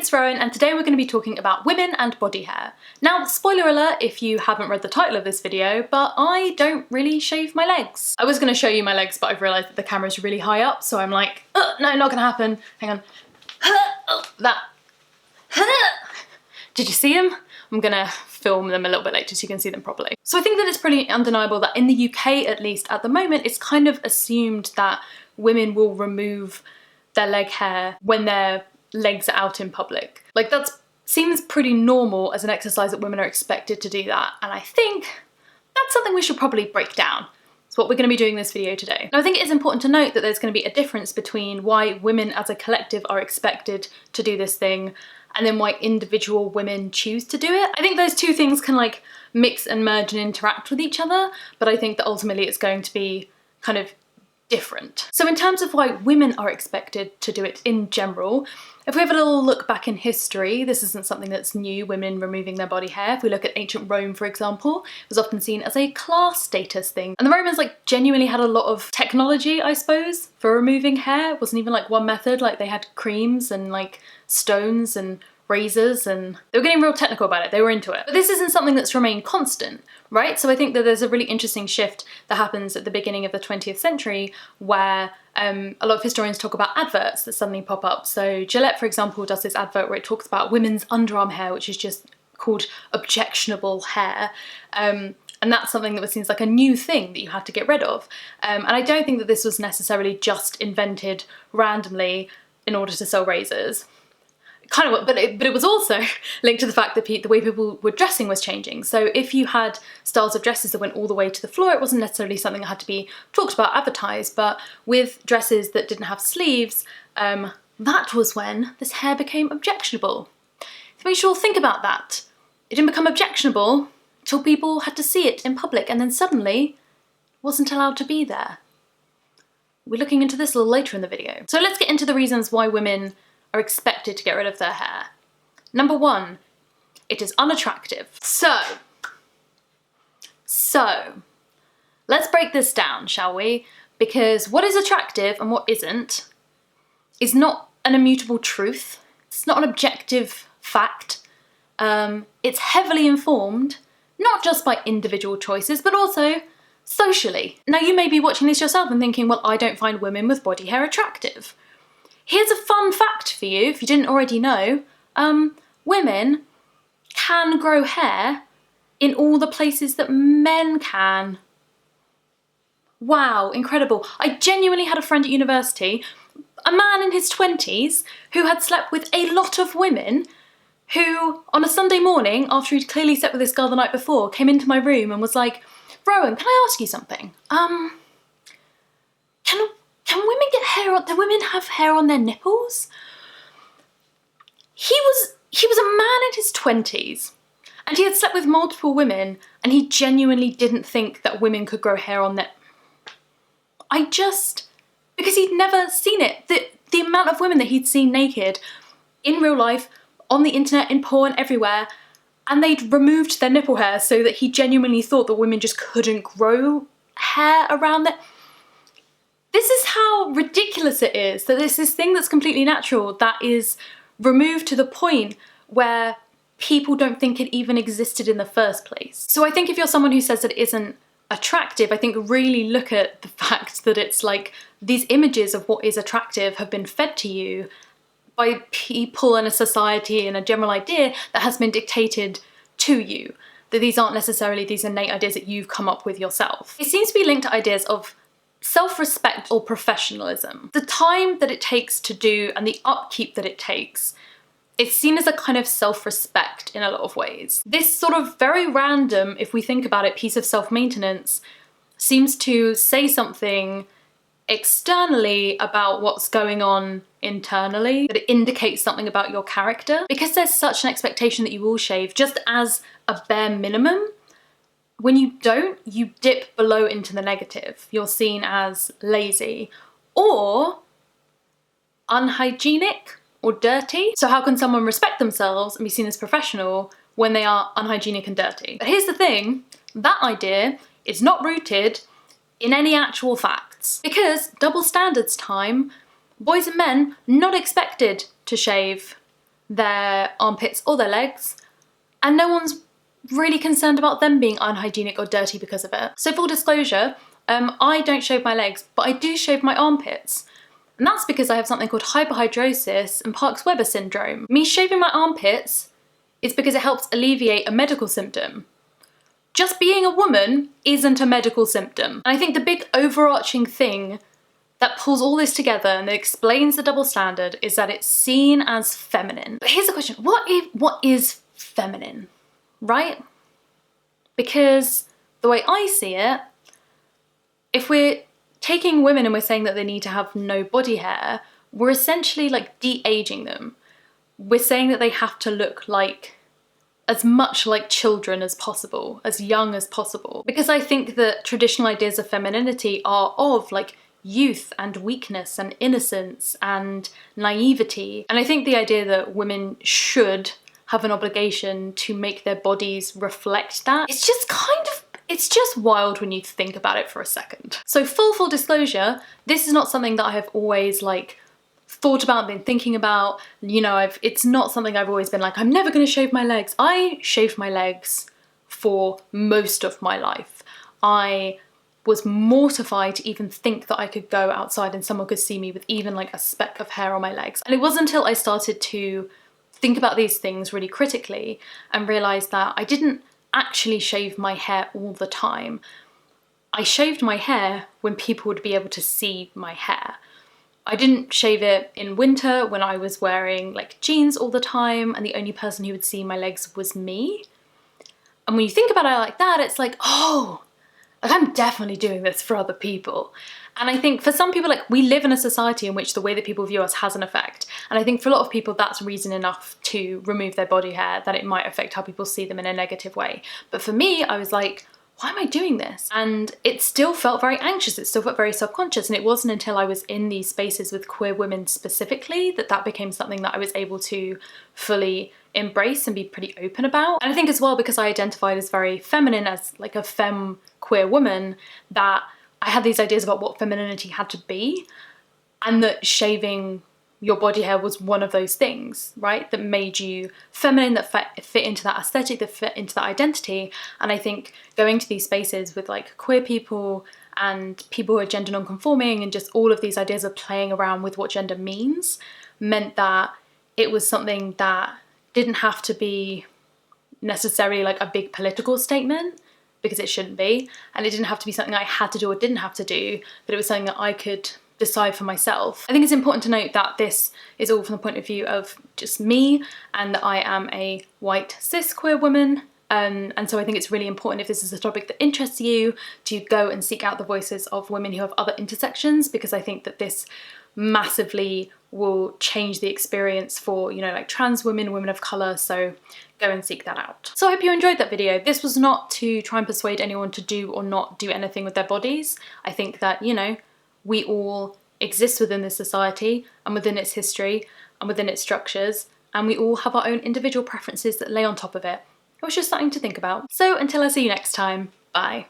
it's Rowan and today we're going to be talking about women and body hair. Now, spoiler alert if you haven't read the title of this video, but I don't really shave my legs. I was going to show you my legs, but I've realised that the camera's really high up, so I'm like, no, not going to happen. Hang on. That. Did you see them? I'm going to film them a little bit later so you can see them properly. So I think that it's pretty undeniable that in the UK, at least at the moment, it's kind of assumed that women will remove their leg hair when their legs are out in public. Like that seems pretty normal as an exercise that women are expected to do that, and I think that's something we should probably break down. That's what we're going to be doing in this video today. Now I think it is important to note that there's going to be a difference between why women as a collective are expected to do this thing and then why individual women choose to do it. I think those two things can like mix and merge and interact with each other, but I think that ultimately it's going to be kind of different. So in terms of why women are expected to do it in general, if we have a little look back in history, this isn't something that's new, women removing their body hair. If we look at ancient Rome, for example, it was often seen as a class status thing. And the Romans like genuinely had a lot of technology, I suppose, for removing hair. It wasn't even like one method, like they had creams and like stones and razors, and they were getting real technical about it, they were into it. But this isn't something that's remained constant, right? So I think that there's a really interesting shift that happens at the beginning of the 20th century where a lot of historians talk about adverts that suddenly pop up. So Gillette, for example, does this advert where it talks about women's underarm hair, which is just called objectionable hair. And that's something that seems like a new thing that you had to get rid of. And I don't think that this was necessarily just invented randomly in order to sell razors. Kind of, but it was also linked to the fact that the way people were dressing was changing. So if you had styles of dresses that went all the way to the floor, it wasn't necessarily something that had to be talked about, advertised, but with dresses that didn't have sleeves, that was when this hair became objectionable. So we should all think about that. It didn't become objectionable until people had to see it in public, and then suddenly it wasn't allowed to be there. We're looking into this a little later in the video. So let's get into the reasons why women are expected to get rid of their hair. Number one, it is unattractive. So, let's break this down, shall we? Because what is attractive and what isn't is not an immutable truth. It's not an objective fact. It's heavily informed, not just by individual choices, but also socially. Now you may be watching this yourself and thinking, well, I don't find women with body hair attractive. Here's a fun fact for you, if you didn't already know. Women can grow hair in all the places that men can. Wow, incredible. I genuinely had a friend at university, a man in his 20s, who had slept with a lot of women, who on a Sunday morning, after he'd clearly slept with this girl the night before, came into my room and was like, Rowan, can I ask you something? Can women get hair on, do women have hair on their nipples? He was a man in his 20s and he had slept with multiple women and he genuinely didn't think that women could grow hair on their... because he'd never seen it. The amount of women that he'd seen naked in real life, on the internet, in porn, everywhere, and they'd removed their nipple hair so that he genuinely thought that women just couldn't grow hair around their... This is how ridiculous it is, that there's this thing that's completely natural that is removed to the point where people don't think it even existed in the first place. So I think if you're someone who says that it isn't attractive, I think really look at the fact that it's like these images of what is attractive have been fed to you by people in a society and a general idea that has been dictated to you. That these aren't necessarily these innate ideas that you've come up with yourself. It seems to be linked to ideas of self-respect or professionalism. The time that it takes to do and the upkeep that it takes, it's seen as a kind of self-respect in a lot of ways. This sort of very random, if we think about it, piece of self-maintenance seems to say something externally about what's going on internally, that it indicates something about your character. Because there's such an expectation that you will shave just as a bare minimum, when you don't, you dip below into the negative. You're seen as lazy or unhygienic or dirty. So how can someone respect themselves and be seen as professional when they are unhygienic and dirty? But here's the thing, that idea is not rooted in any actual facts. Because double standards time, boys and men not expected to shave their armpits or their legs, and no one's really concerned about them being unhygienic or dirty because of it. So full disclosure, I don't shave my legs, but I do shave my armpits. And that's because I have something called hyperhidrosis and Parkes-Weber syndrome. Me shaving my armpits is because it helps alleviate a medical symptom. Just being a woman isn't a medical symptom. And I think the big overarching thing that pulls all this together and that explains the double standard is that it's seen as feminine. But here's the question, what is feminine, right? Because the way I see it, if we're taking women and we're saying that they need to have no body hair, we're essentially like de-aging them. We're saying that they have to look like as much like children as possible, as young as possible. Because I think that traditional ideas of femininity are of like youth and weakness and innocence and naivety. And I think the idea that women should have an obligation to make their bodies reflect that, it's just wild when you think about it for a second. So full disclosure, this is not something that I have always like thought about, been thinking about, you know, it's not something I've always been like, I'm never gonna shave my legs. I shaved my legs for most of my life. I was mortified to even think that I could go outside and someone could see me with even like a speck of hair on my legs. And it wasn't until I started to think about these things really critically and realised that I didn't actually shave my hair all the time. I shaved my hair when people would be able to see my hair. I didn't shave it in winter when I was wearing like jeans all the time and the only person who would see my legs was me. And when you think about it like that, it's like, oh, like I'm definitely doing this for other people. And I think for some people, like we live in a society in which the way that people view us has an effect. And I think for a lot of people, that's reason enough to remove their body hair, that it might affect how people see them in a negative way. But for me, I was like, why am I doing this? And it still felt very anxious, it still felt very self-conscious, and it wasn't until I was in these spaces with queer women specifically that that became something that I was able to fully embrace and be pretty open about. And I think as well, because I identified as very feminine, as like a femme queer woman, that I had these ideas about what femininity had to be, and that shaving your body hair was one of those things, right? That made you feminine, that fit into that aesthetic, that fit into that identity. And I think going to these spaces with like queer people and people who are gender non-conforming and just all of these ideas of playing around with what gender means meant that it was something that didn't have to be necessarily like a big political statement, because it shouldn't be. And it didn't have to be something I had to do or didn't have to do, but it was something that I could decide for myself. I think it's important to note that this is all from the point of view of just me, and that I am a white cis queer woman. And so I think it's really important, if this is a topic that interests you, to go and seek out the voices of women who have other intersections, because I think that this massively will change the experience for, you know, like trans women, women of colour, so go and seek that out. So I hope you enjoyed that video. This was not to try and persuade anyone to do or not do anything with their bodies. I think that, you know, we all exist within this society and within its history and within its structures, and we all have our own individual preferences that lay on top of it. It was just something to think about. So until I see you next time, bye.